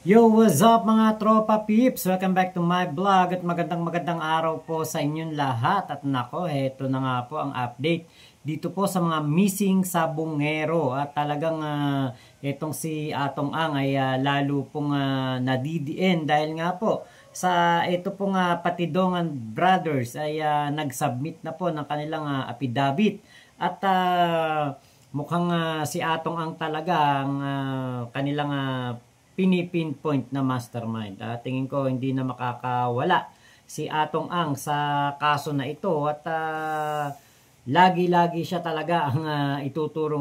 Yo, what's up mga tropa peeps? Welcome back to my vlog at magandang araw po sa inyong lahat. At nako, heto na nga po ang update dito po sa mga missing sabongero. At talagang itong si Atong Ang ay lalo pong nadidiin dahil nga po sa ito pong Patidongan Brothers ay nag-submit na po ng kanilang affidavit. At mukhang si Atong Ang talaga ang kanilang pinipinpoint na mastermind. Tingin ko hindi na makakawala si Atong Ang sa kaso na ito at lagi-lagi siya talaga ang ituturong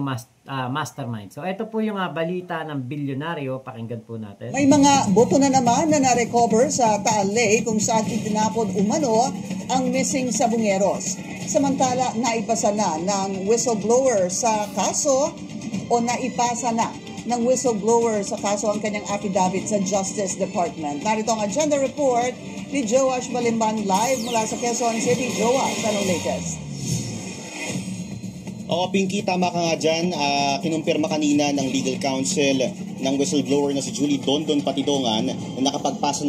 mastermind. So ito po yung balita ng bilyonaryo. Pakinggan po natin. May mga boto na naman na na-recover sa Taal Lake kung saan itinapon umano ang missing sabongeros. Samantala, naipasa na ng whistleblower sa kaso o naipasa na ng whistleblower sa kaso ang kanyang affidavit sa Justice Department. Narito ang agenda report ni Joash Balimban live mula sa Quezon City. Joash, anong latest? Oo, Pinky, tama ka nga dyan. Kinumpirma kanina ng legal counsel ng whistleblower na si Julie Dondon Patidongan na nakapagpasa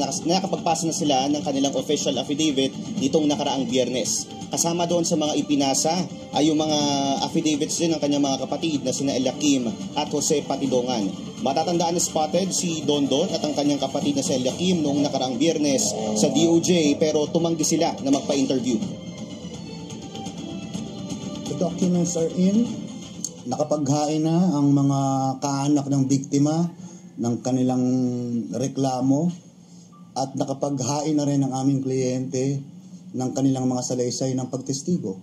na sila ng kanilang official affidavit nitong nakaraang Biyernes. Kasama doon sa mga ipinasa ay yung mga affidavits din ng kanyang mga kapatid na sina Eliakim at Jose Patidongan. Matatandaan na spotted si Dondon at ang kanyang kapatid na si Eliakim noong nakaraang Biyernes sa DOJ pero tumanggi sila na magpa-interview. The documents are in. Nakapaghain na ang mga kaanak ng biktima ng kanilang reklamo at nakapaghain na rin ang aming kliyente ng kanilang mga salaysay ng pagtestigo.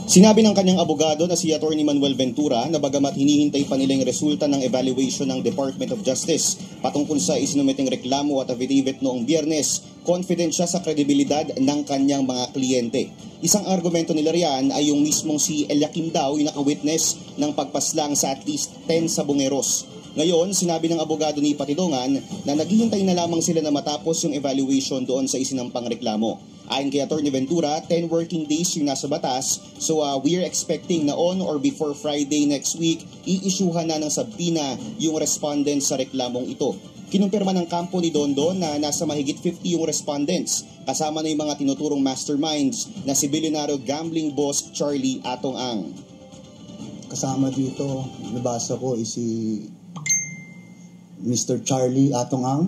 Sinabi ng kanyang abogado na si Atty. Manuel Ventura na bagamat hinihintay pa nila yung resulta ng evaluation ng Department of Justice patungkol sa isinumiting reklamo at affidavit noong Biyernes, confident siya sa kredibilidad ng kanyang mga kliyente. Isang argumento nila riyan ay yung mismong si Eliakim daw yung naka-witness ng pagpaslang sa at least 10 sabongeros. Ngayon, sinabi ng abogado ni Patidongan na naghihintay na lamang sila na matapos yung evaluation doon sa isinampang reklamo. Ayon kay Atty. Ventura, 10 working days yung nasa batas, so we're expecting na on or before Friday next week, i-issuehan na ng subpoena yung respondents sa reklamong ito. Kinumpirma ng kampo ni Dondon na nasa mahigit 50 yung respondents, kasama na yung mga tinuturong masterminds na si bilyonaryo gambling boss Charlie Atong Ang. Kasama dito, nabasa ko is si Mr. Charlie Atong Ang,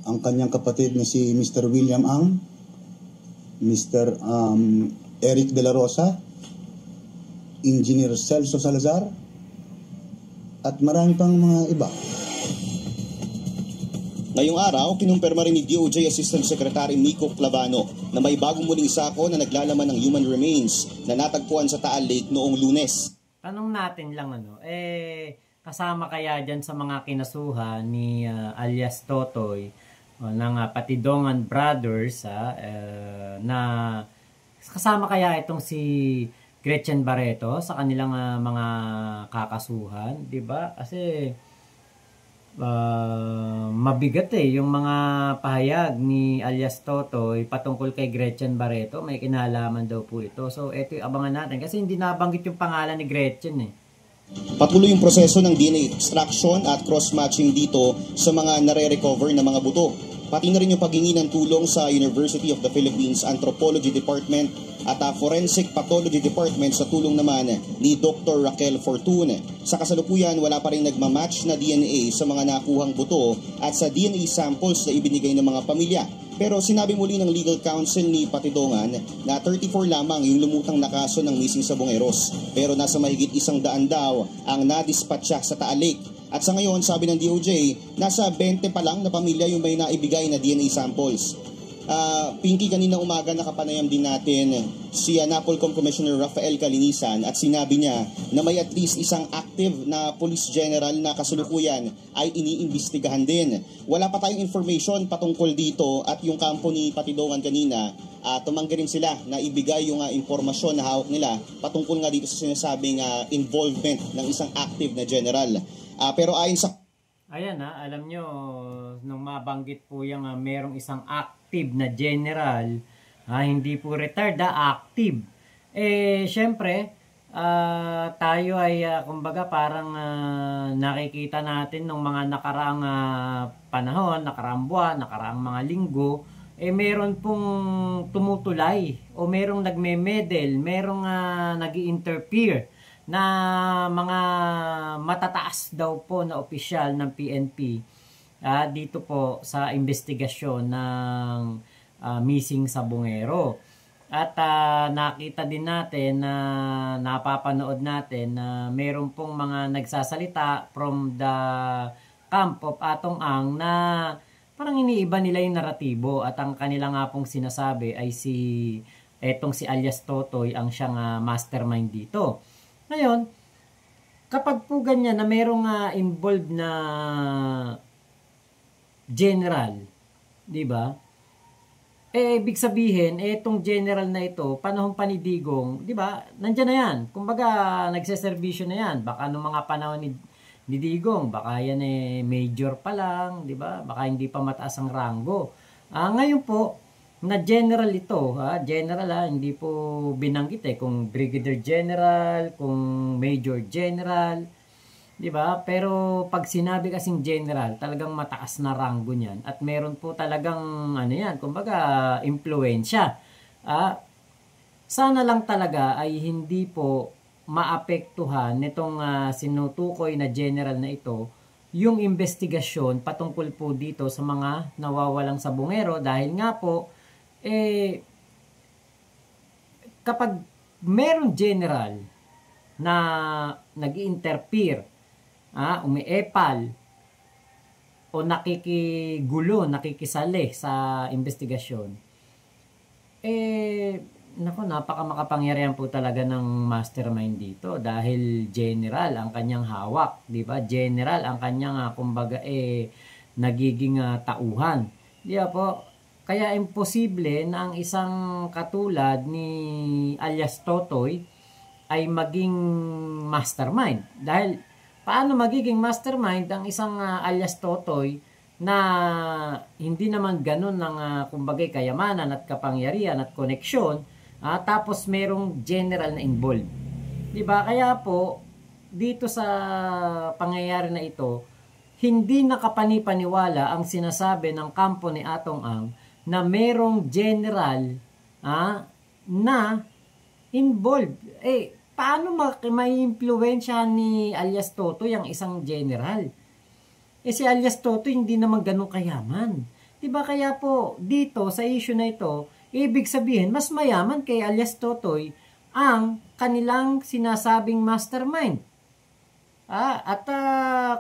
ang kanyang kapatid na si Mr. William Ang, Mr. Eric De La Rosa, Engineer Celso Salazar, at marami pang mga iba. Ngayong araw, kinumpirma rin ni DOJ Assistant Secretary Mico Clavano na may bagong muling sako na naglalaman ng human remains na natagpuan sa Taal Lake noong Lunes. Tanong natin lang kasama kaya dyan sa mga kinasuhan ni alias Totoy ng Patidongan Brothers na kasama kaya itong si Gretchen Barreto sa kanilang mga kakasuhan, 'di ba? Kasi mabigat yung mga pahayag ni alias Totoy patungkol kay Gretchen Barreto. May kinalaman daw po ito. So ito yung abangan natin kasi hindi nabanggit yung pangalan ni Gretchen Patuloy yung proseso ng DNA extraction at cross-matching dito sa mga nare-recover na mga buto. Pati na rin yung paghingi ng tulong sa University of the Philippines Anthropology Department at Forensic Pathology Department sa tulong naman ni Dr. Raquel Fortune. Sa kasalukuyan, wala pa rin nagmamatch na DNA sa mga nakuhang buto at sa DNA samples na ibinigay ng mga pamilya. Pero sinabi muli ng legal counsel ni Patidongan na 34 lamang yung lumutang na kaso ng missing sabongeros. Pero nasa mahigit 100 daw ang nadispatcha sa Taal Lake. At sa ngayon, sabi ng DOJ, nasa 20 pa lang na pamilya yung may naibigay na DNA samples. Pinky, kanina umaga nakapanayam din natin si NAPOLCOM Commissioner Rafael Calinisan at sinabi niya na may at least isang active na police general na kasulukuyan ay iniimbestigahan din. Wala pa tayong information patungkol dito at yung kampo ni Patidongan kanina, tumanggi rin sila na ibigay yung impormasyon na hawak nila patungkol nga dito sa sinasabing involvement ng isang active na general. Pero ayon sa... Ayan alam nyo, nung mabanggit po yung merong isang active na general, hindi po retired, active. Syempre, tayo ay kumbaga parang nakikita natin ng mga nakaraang panahon, nakaraang buwan, nakaraang mga linggo, meron pong tumutulay o merong nagme-medal, merong nag-i-interfere na mga matataas daw po na opisyal ng PNP dito po sa investigasyon ng missing Sabongero. At nakita din natin na napapanood natin na meron pong mga nagsasalita from the camp of Atong Ang na parang iniiba nila yung naratibo at ang kanila nga pong sinasabi ay si alias Totoy ang siyang mastermind dito. Ngayon, kapag po ganyan na merong involved na general, di ba? Ibig sabihin, itong general na ito, panahon pa ni Digong, di ba? Nandiyan na yan. Kumbaga, nagseservisyo na yan. Baka nung mga panahon ni Digong, baka yan major pa lang, di ba? Baka hindi pa mataas ang rango. Ngayon po, na general ito, general hindi po binanggit kung brigadier general, kung major general, di ba? Pero pag sinabi kasing general, talagang mataas na rango niyan at meron po talagang yan, kumbaga impluwensya. Sana lang talaga ay hindi po maapektuhan nitong sinutukoy na general na ito yung investigasyon patungkol po dito sa mga nawawalang sabongero dahil nga po kapag meron general na nag-interfere, umiepal o nakikigulo, nakikisali sa investigasyon, napaka makapangyarihan po talaga ng mastermind dito dahil general ang kanyang hawak, di ba? General ang kanyang kumbaga nagiging tauhan. Di ba po? Kaya imposible na ang isang katulad ni alias Totoy ay maging mastermind. Dahil paano magiging mastermind ang isang alias Totoy na hindi naman ganun ng kumbaga kayamanan at kapangyarihan at koneksyon, tapos merong general na involved. Diba? Kaya po, dito sa pangyayari na ito, hindi nakapanipaniwala ang sinasabi ng kampo ni Atong Ang na merong general na involved. Paano may impluwensya ni alias Totoy ang isang general? Si alias Totoy hindi naman ganun kayaman. Diba? Kaya po dito sa issue na ito, ibig sabihin mas mayaman kay alias Totoy ang kanilang sinasabing mastermind.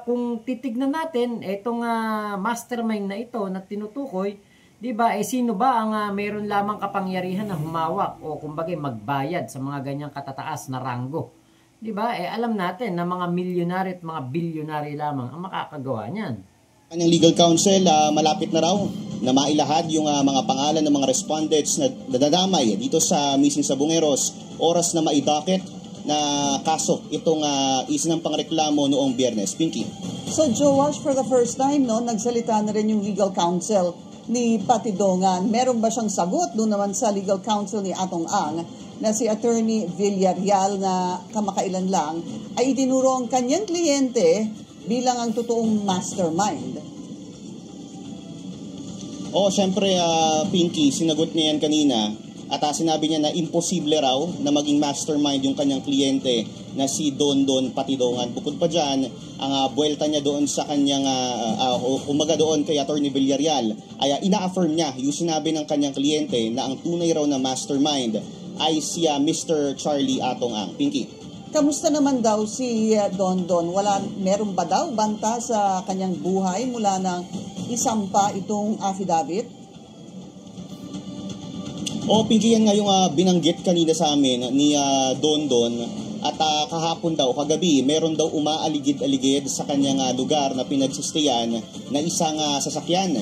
Kung titignan natin itong mastermind na ito na tinutukoy, diba, sino ba ang meron lamang kapangyarihan na humawak o kumbaga magbayad sa mga ganyang katataas na ranggo? Diba, alam natin na mga milyonary at mga bilyonary lamang ang makakagawa niyan. Kanyang legal counsel, malapit na raw na mailahad yung mga pangalan ng mga respondents na nadadamay dito sa missing Sabongeros. Oras na maidocket na kaso itong isinampang reklamo noong Biyernes. Pinky. So Joash, for the first time, nagsalita na rin yung legal counsel ni Patidongan. Meron ba siyang sagot doon naman sa legal counsel ni Atong Ang na si Attorney Villarreal na kamakailan lang ay itinuro ang kanyang kliyente bilang ang totoong mastermind? Siyempre, Pinky, sinagot niya yan kanina at sinabi niya na imposible raw na maging mastermind yung kanyang kliyente na si Don Patidongan. Bukod pa dyan, ang buwelta niya doon sa kanyang, umaga doon kay Attorney Villarreal, ay ina-affirm niya yung sinabi ng kanyang kliyente na ang tunay raw na mastermind ay si Mr. Charlie Atong Ang. Pinky. Kamusta naman daw si Don? Meron ba daw banta sa kanyang buhay mula nang isampa itong affidavit? Pinky, yan nga yung binanggit kanina sa amin ni Don at kahapon daw, kagabi, meron daw umaaligid-aligid sa kanyang lugar na pinagsistayan na isang sasakyan.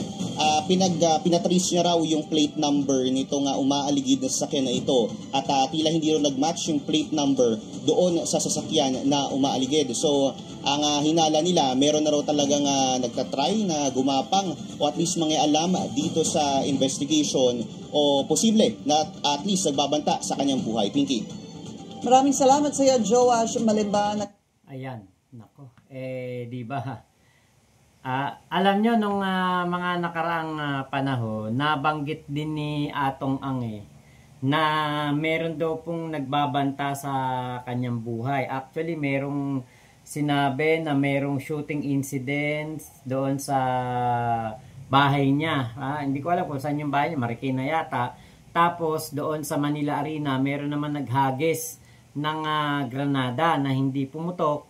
Pinatrace niya raw yung plate number nitong umaaligid na sasakyan na ito at tila hindi raw nag-match yung plate number doon sa sasakyan na umaaligid. So, ang hinala nila, meron na raw talagang nagtatry na gumapang o at least mangialam dito sa investigation o posible na at least nagbabanta sa kanyang buhay. Pinky. Maraming salamat sa iyo, Joash Malimban. Ayan, nako. Di ba? Alam nyo, nung mga nakaraang panahon, nabanggit din ni Atong Ang na meron daw pong nagbabanta sa kanyang buhay. Actually, merong sinabi na merong shooting incident doon sa bahay niya. Hindi ko alam kung saan yung bahay niya, Marikina yata. Tapos doon sa Manila Arena, meron naman naghagis ng granada na hindi pumutok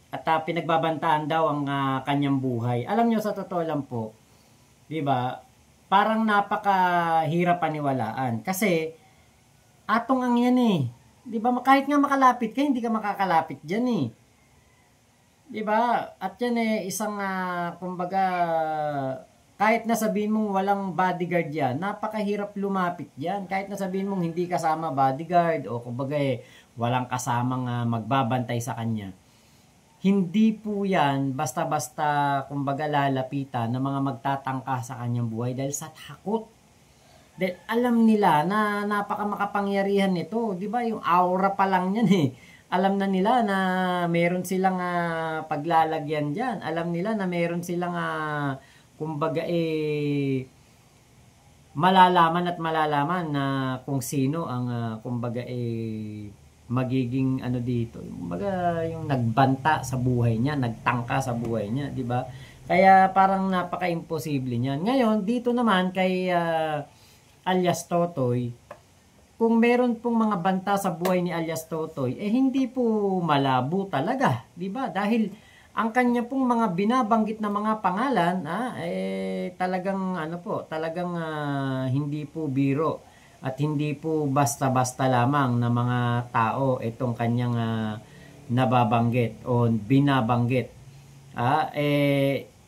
at pinagbabantaan daw ang kanyang buhay. Alam nyo, sa totoo lang po, di ba, parang napakahirap paniwalaan. Kasi, Atong Ang yan di ba, kahit nga makalapit ka, hindi ka makakalapit dyan di ba? At yan isang, kumbaga, kahit na sabihin mong walang bodyguard yan, napakahirap lumapit yan. Kahit na sabihin mong hindi kasama bodyguard o kumbaga walang kasamang magbabantay sa kanya. Hindi po yan basta-basta kumbaga lalapitan ng mga magtatangka sa kanyang buhay dahil sa takot. Dahil alam nila na napakamakapangyarihan nito. Di ba? Yung aura pa lang yan Alam na nila na meron silang paglalagyan dyan. Alam nila na meron silang kumbaga malalaman at malalaman na kung sino ang kumbaga magiging dito. Kumbaga yung nagbanta sa buhay niya, nagtangka sa buhay niya, di ba? Kaya parang napaka-imposible niyan. Ngayon, dito naman kay alias Totoy, kung meron pong mga banta sa buhay ni alias Totoy, hindi po malabo talaga, di ba? Dahil ang kanya pong mga binabanggit na mga pangalan, talagang talagang hindi po biro at hindi po basta-basta lamang na mga tao itong kanyang nababanggit o binabanggit.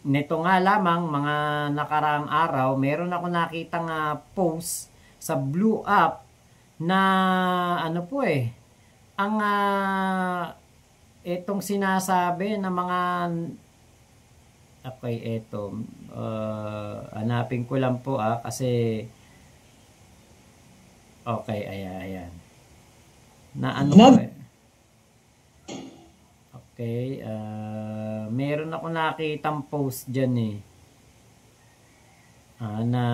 Nito nga lamang mga nakaraang araw, meron ako nakitang post sa Blue App na ang itong sinasabi na mga hanapin ko lang po kasi ayan na meron ako nakitang post dyan na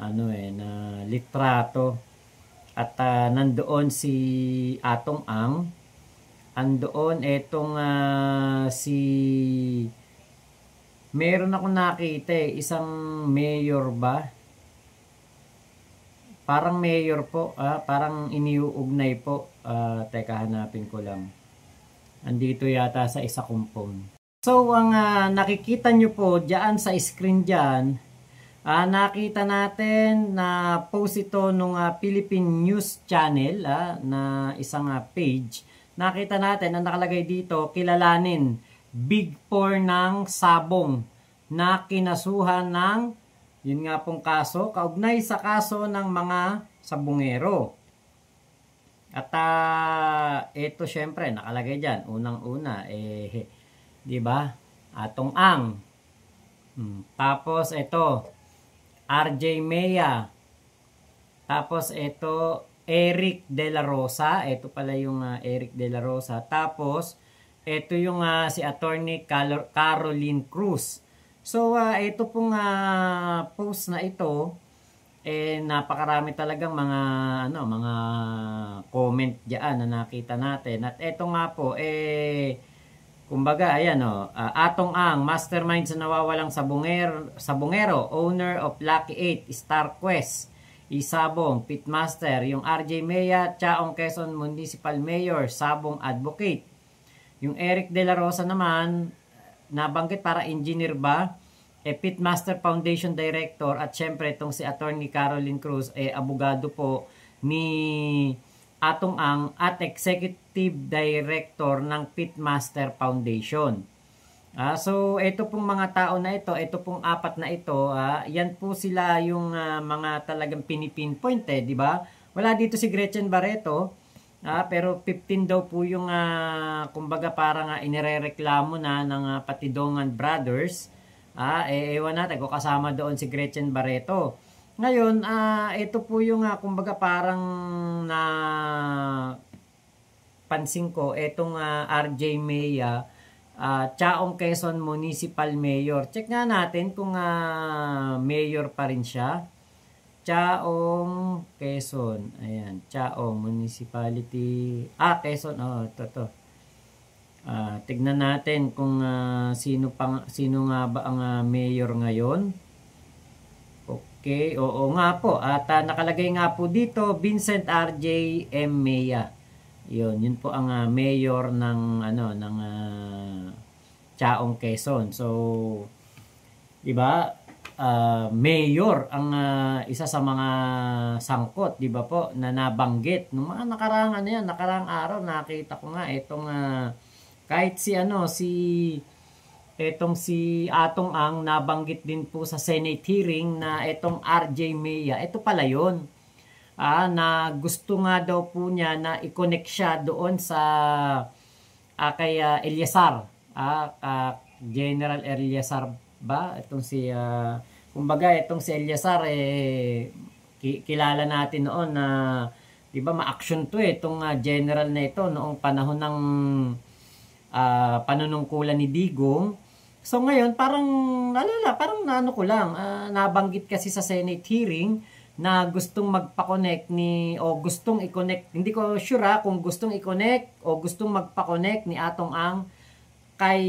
na litrato at nandoon si Atong Ang, andoon etong meron ako nakita isang mayor ba? Parang mayor po, parang iniuugnay po. Teka, hanapin ko lang. Andito yata sa isa kong phone. So, ang nakikita nyo po dyan sa screen dyan, nakita natin na post ito nung Philippine News Channel na isang page. Nakita natin na nakalagay dito, kilalanin, Big Four ng Sabong na kinasuhan ng, yun nga pong kaso, kaugnay sa kaso ng mga sabungero. At ito syempre nakalagay diyan unang-una di ba? Atong Ang. Tapos ito RJ Mea. Tapos ito Eric De La Rosa. Ito pala yung Eric De La Rosa. Tapos ito yung si Attorney Caroline Cruz. So ito pong post na ito napakarami talagang mga mga comment diyan na nakita natin. At ito nga po kumbaga ayan Atong Ang, mastermind sa nawawalang sabungero, owner of Lucky 8, Star Quest, Isabong, Pitmaster, yung RJ Mea, Chaong Quezon Municipal Mayor, Sabong Advocate. Yung Eric De La Rosa naman, nabanggit para engineer ba? Pitmaster Foundation Director at syempre itong si Attorney Caroline Cruz abogado po ni Atong Ang at Executive Director ng Pitmaster Foundation. So ito pong mga tao na ito pong apat na ito, yan po sila yung mga talagang pinipinpoint di ba? Wala dito si Gretchen Barreto, pero 15 daw po yung kumbaga parang inirereklamo na ng Patidongan Brothers. Ewan natin kung kasama doon si Gretchen Barreto. Ngayon, ito po yung kumbaga parang na pansin ko, etong RJ Mea, Chaong Quezon Municipal Mayor. Check nga natin kung mayor pa rin siya. Chaong Quezon. Ayan, Chaong Municipality. Quezon. Ito. Tignan natin kung sino nga ba ang mayor ngayon. Okay, oo nga po. At nakalagay nga po dito, Vincent RJ M. Mea. Yun po ang mayor ng Chaong Quezon. So, 'di ba? Mayor ang isa sa mga sangkot, 'di ba po, na nabanggit nung mga nakaraang araw nakita ko nga itong kahit si Atong Ang nabanggit din po sa Senate hearing na itong RJ Mea, ito pala 'yon. Na gusto nga daw po niya na i-connect siya doon sa kay Eliazar, General Eliazar ba? Itong kumbaga itong si Eliazar kilala natin noon na 'di ba ma-action to itong general na ito noong panahon ng panunungkulan ni Digong. So ngayon parang naano ko lang, nabanggit kasi sa Senate hearing na gustong magpa-connect gustong i-connect, hindi ko sure kung gustong i-connect o gustong magpa-connect ni Atong Ang kay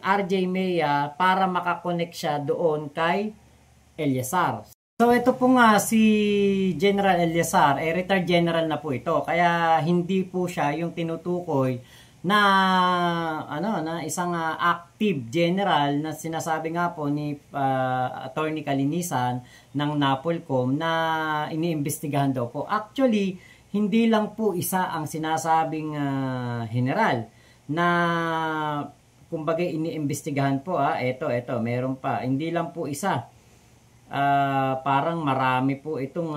RJ Mea para makakonect siya doon kay Eliazar. So ito po nga si General Eliazar, retired general na po ito. Kaya hindi po siya yung tinutukoy na isang active general na sinasabi nga po ni Attorney Kalinisan ng NAPOLCOM na iniimbestigahan daw po. Actually, hindi lang po isa ang sinasabing general na kumbaga iniimbestigahan po. Ito, meron pa. Hindi lang po isa. Parang marami po itong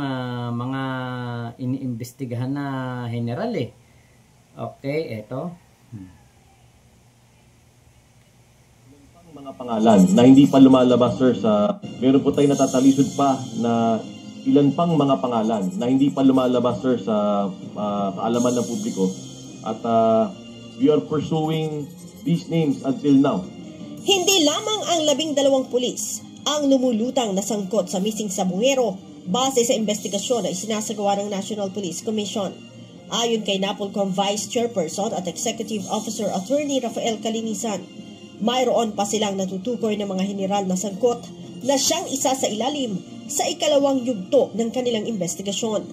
mga iniimbestigahan na general Okay, ito. Mga pangalan na hindi pa lumalabas, sir, meron po tayong natatalisod pa na ilan pang mga pangalan na hindi pa lumalabas, sir, sa kaalaman ng publiko. At we are pursuing these names until now. Hindi lamang ang 12 pulis ang lumulutang na sangkot sa missing sabungero base sa investigasyon na isinasagawa ng National Police Commission. Ayon kay NAPOLCOM Vice Chairperson at Executive Officer Attorney Rafael Kalinisan, mayroon pa silang natutukoy ng mga general na sangkot na siyang isa sa ilalim sa ikalawang yugto ng kanilang investigasyon.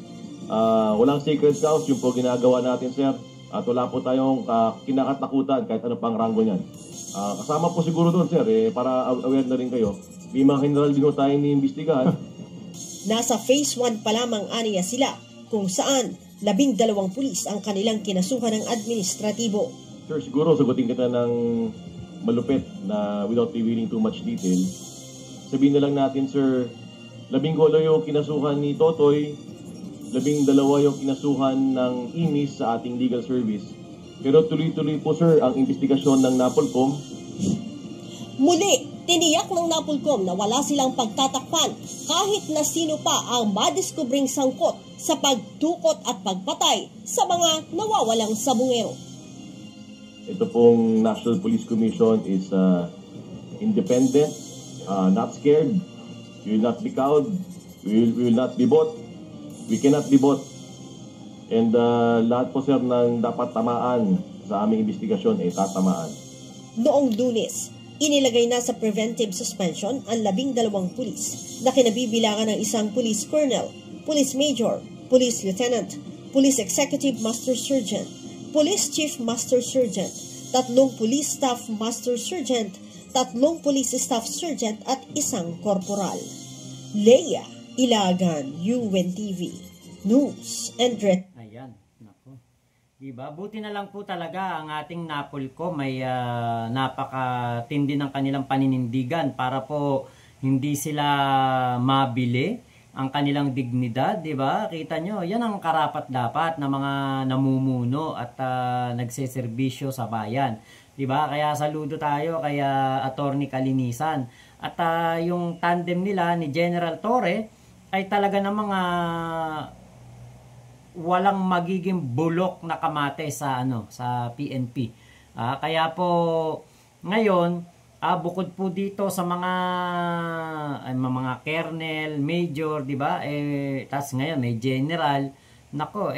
Walang sacred cows yung po ginagawa natin, sir. At wala po tayong kinakatakutan kahit ano pang ranggo niyan. Kasama po siguro doon, sir, para aware na rin kayo. May mga general din tayo iniimbestigahan. Nasa phase 1 pa lamang aniya sila kung saan 12 pulis ang kanilang kinasuhan ng administratibo. Sir, siguro sagutin kita ng malupit na without revealing too much detail. Sabihin na lang natin, sir, 18 yung kinasuhan ni Totoy, 12 yung kinasuhan ng IMIS sa ating legal service. Pero tuloy-tuloy po, sir, ang investigasyon ng NAPOLCOM. Muli, tiniyak ng NAPOLCOM na wala silang pagtatakpan kahit na sino pa ang madiskubring sangkot sa pagtukot at pagpatay sa mga nawawalang sabungero. Ito pong National Police Commission is independent, not scared. We will not be cowed. We will not be bought. We cannot be bought. And lahat po, sir, ng dapat tamaan sa aming investigasyon ay tatamaan. Noong Lunes, inilagay na sa preventive suspension ang 12 pulis na kinabibilangan ng isang police colonel, police major, police lieutenant, police executive master sergeant, police chief master sergeant, 3 police staff master sergeant, 3 police staff sergeant at 1 korporal. Leia Ilagan, UNTV News and Red. Ayan, nako. Diba? Buti na lang po talaga ang ating NAPOLCOM may napakatindi ng kanilang paninindigan para po hindi sila mabili ang kanilang dignidad, di ba? Kita nyo, yan ang karapat-dapat na mga namumuno at nagseserbisyo sa bayan. Di ba? Kaya saludo tayo kay Attorney Kalinisan. At yung tandem nila ni General Torre ay talaga ng mga walang magiging bulok na kamate sa sa PNP. Kaya po ngayon, bukod po dito sa mga colonel, major, 'di ba? Tas ngayon may general. Nako,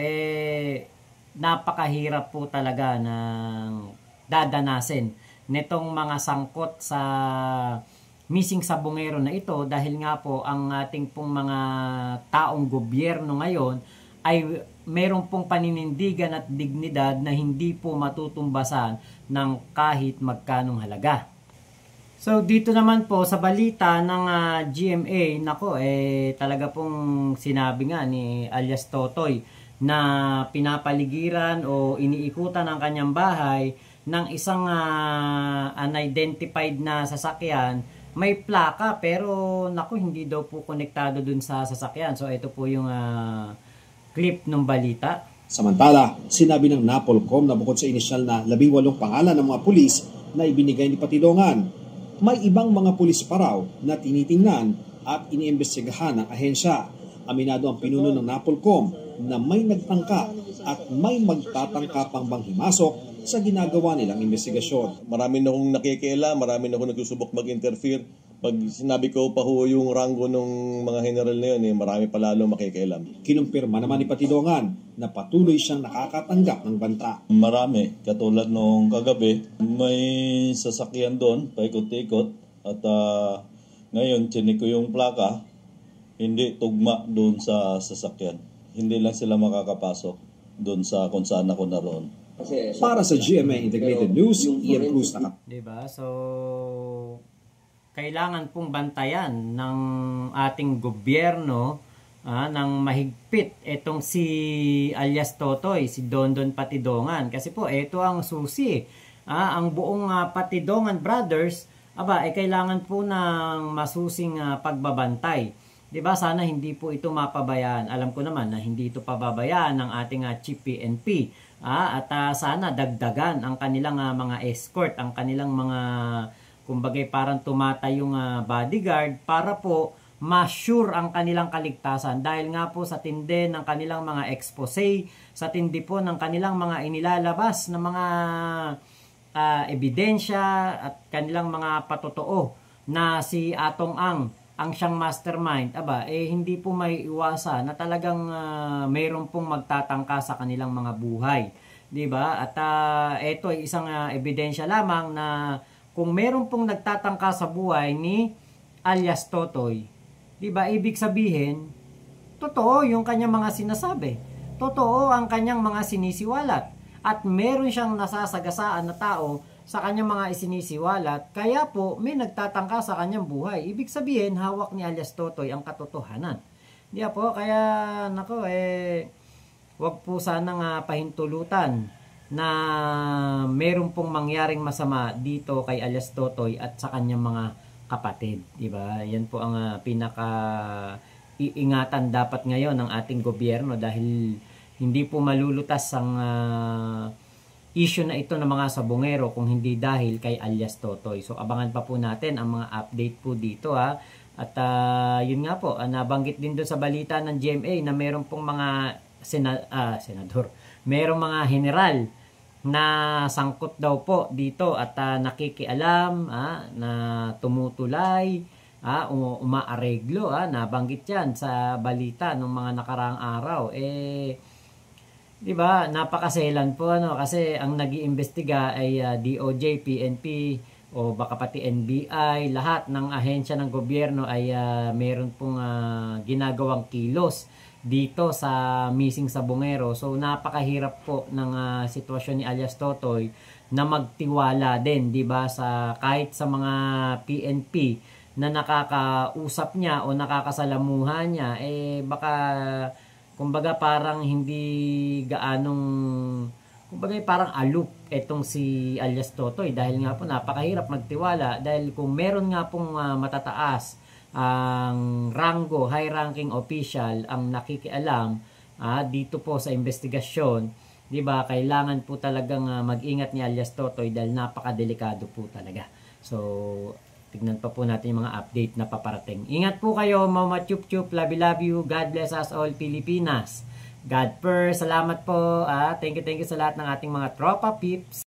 napakahirap po talaga ng dadanasin nitong mga sangkot sa missing sabongero na ito, dahil nga po ang ating pong mga taong gobyerno ngayon ay meron pong paninindigan at dignidad na hindi po matutumbasan ng kahit magkanong halaga. So dito naman po sa balita ng GMA, nako, talaga pong sinabi nga ni alias Totoy na pinapaligiran o iniikutan ang kanyang bahay ng isang unidentified na sasakyan. May plaka pero naku, hindi daw po konektado dun sa sasakyan. So ito po yung clip ng balita. Samantala, sinabi ng NAPOLCOM na bukod sa inisyal na 18 pangalan ng mga pulis na ibinigay ni Patidongan, may ibang mga pulis pa raw na tinitingnan at iniimbestigahan ng ahensya. Aminado ang pinuno ng NAPOLCOM na may nagtangka at may magtatangka pang bang himasok sa ginagawa nilang investigasyon. Marami na akong nakikialam, marami na akong nagsusubok mag-interfere. Pag sinabi ko pa ho yung ranggo ng mga general na yun, marami pa lalo makikialam. Kinumpirma naman ni Patidongan na patuloy siyang nakakatanggap ng banta. Marami, katulad nung kagabi, may sasakyan doon, paikot-ikot, at ngayon, tinik ko yung plaka, hindi tugma doon sa sasakyan. Hindi lang sila makakapasok doon sa kung saan ako naroon. Para sa GMA Integrated News, Ian Cruz na. Diba? So, kailangan pong bantayan ng ating gobyerno ng mahigpit itong si alias Totoy, si Dondon Patidongan. Kasi po, ito ang susi. Ang buong Patidongan Brothers, kailangan po ng masusing pagbabantay. Diba? Sana hindi po ito mapabayaan. Alam ko naman na hindi ito pababayaan ng ating Chief PNP. At sana dagdagan ang kanilang mga escort, ang kanilang mga, kumbagay parang tumatayong bodyguard para po ma-sure ang kanilang kaligtasan. Dahil nga po sa tindi ng kanilang mga expose, sa tindi po ng kanilang mga inilalabas na mga ebidensya at kanilang mga patotoo na si Atong ang siyang mastermind, hindi po may iwasan na talagang mayroon pong magtatangka sa kanilang mga buhay. Diba? At ito ay isang ebidensya lamang na kung mayroon pong nagtatangka sa buhay ni alias Totoy, diba? Ibig sabihin, totoo yung kanyang mga sinasabi. Totoo ang kanyang mga sinisiwalat. At meron siyang nasasagasaan na tao sa kanyang mga isinisiwalat, kaya po may nagtatangka sa kanyang buhay. Ibig sabihin, hawak ni alias Totoy ang katotohanan. Di po, kaya nako, wag po sanang pahintulutan na meron pong mangyaring masama dito kay alias Totoy at sa kanyang mga kapatid. Di ba? Yan po ang pinaka-iingatan dapat ngayon ng ating gobyerno dahil hindi po malulutas ang issue na ito ng mga sabongero kung hindi dahil kay alias Totoy. So abangan pa po natin ang mga update po dito At yun nga po, nabanggit din doon sa balita ng GMA na meron pong mga senador, merong mga general na sangkot daw po dito at nakikialam, na tumutulay, umaareglo, nabanggit yan sa balita ng mga nakaraang araw. Diba, napakaselan po kasi ang nag-iimbestiga ay DOJ, PNP o baka pati NBI, lahat ng ahensya ng gobyerno ay meron pong ginagawang kilos dito sa missing sabongero. So napakahirap po ng sitwasyon ni alias Totoy na magtiwala din, diba, sa kahit sa mga PNP na nakakausap niya o nakakasalamuhan niya, baka kumbaga parang hindi gaanong, kumbaga parang aloof etong si alias Totoy dahil nga po napakahirap magtiwala dahil kung meron nga pong matataas ang ranggo, high-ranking official ang nakikialam dito po sa investigasyon, di ba, kailangan po talagang mag-ingat ni alias Totoy dahil napakadelikado po talaga. So, tignan pa po natin yung mga update na paparating. Ingat po kayo, Mama Chup Chup, love you, God bless us all, Pilipinas. God first. Salamat po. Thank you sa lahat ng ating mga tropa peeps.